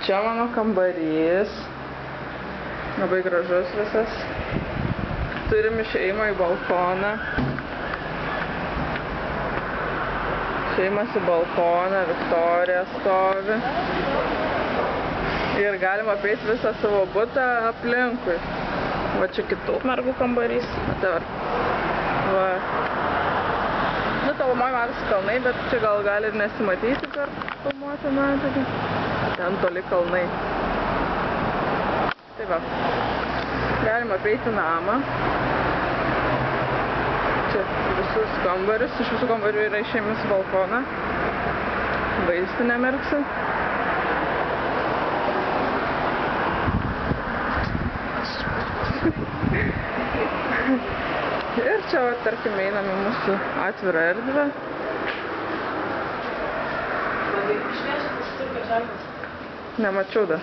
Čia mano kambarys. Labai gražus visas. Turim išėjimą į balkoną. Išėjimas į balkoną, Viktorija stovi. Ir galima apeiti visą savo butą aplinkui. Va čia kitų mergų kambarys. Va. Nu, tolumoj matosi kalnai, bet čia gal gali ir nesimatyti per filmuotą medžiagą. Ten toli kalnai. Tai va. Galima apeiti namą. Čia visus kambarius. Iš visų kambarių yra išėjimas į balkoną. Vaistinė merksi. Ir čia, tarkim, einame mūsų atvirą erdvę. Nemačiau dar.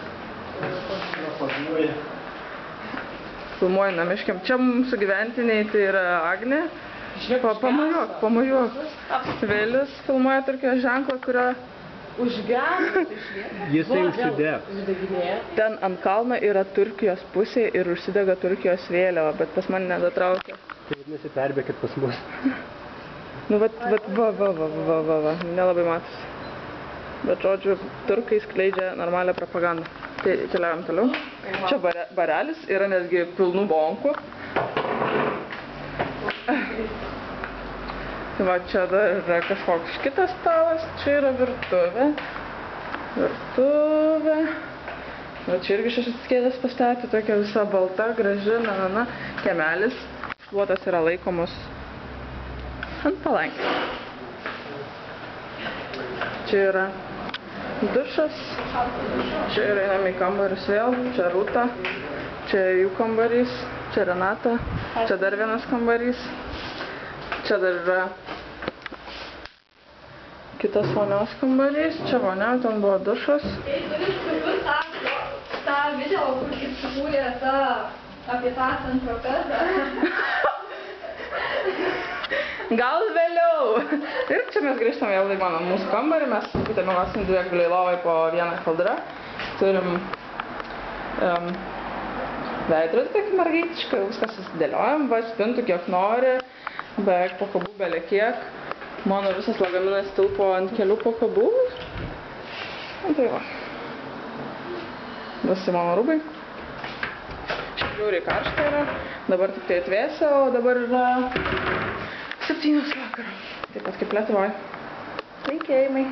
Filmuoju namiškiam. Čia mūsų gyventiniai tai yra Agnė. Pamojuok. Vėlis filmuoja Turkijos ženklą, kurio Jisai užsidega. Ten ant kalno yra Turkijos pusė ir užsidega Turkijos vėliava, bet pas mane nedatraukia. Tai vadinasi, perbėkit pas mus. Nu, va, nelabai matosi. Bet, žodžiu, turkai skleidžia normalią propagandą. Tai keliaujam toliau. Čia barelis, yra netgi pilnų bonkų. Tai va, čia dar yra kažkoks kitas stalas, čia yra virtuvė. Va, čia irgi šešis kėdės pastatė, tokia visa balta, graži, Kiemelis. Šluotas yra laikomos ant palankės. Čia yra dušas. Čia yra einam į kambarius vėl. Čia Rūta. Čia jų kambarys. Čia Renata. Čia dar vienas kambarys. Čia dar yra kitas vonios kambarys. Čia vonia, ten buvo dušas. tą video, kur kaip sukūrė apie tą centropezą. Gal vėliau. Ir čia mes grįžtam vėl į mūsų kambarį. Mes būtent mėgosim dvi guliai lovai po vieną kaldrą. Turim veidrodį tokį mergaitišką, viskas susidėliojam, va, spintų kiek nori, beveik pakabų belė kiek. Mano visas lagaminas tilpo ant kelių pakabų. Tai va. Visi mano rūbai. Šiaip žiauriai karšta yra. Dabar tik tai atvėsia, o dabar yra 7 vakaro. Taip pat kaip Lietuvoj. Linkėjimai.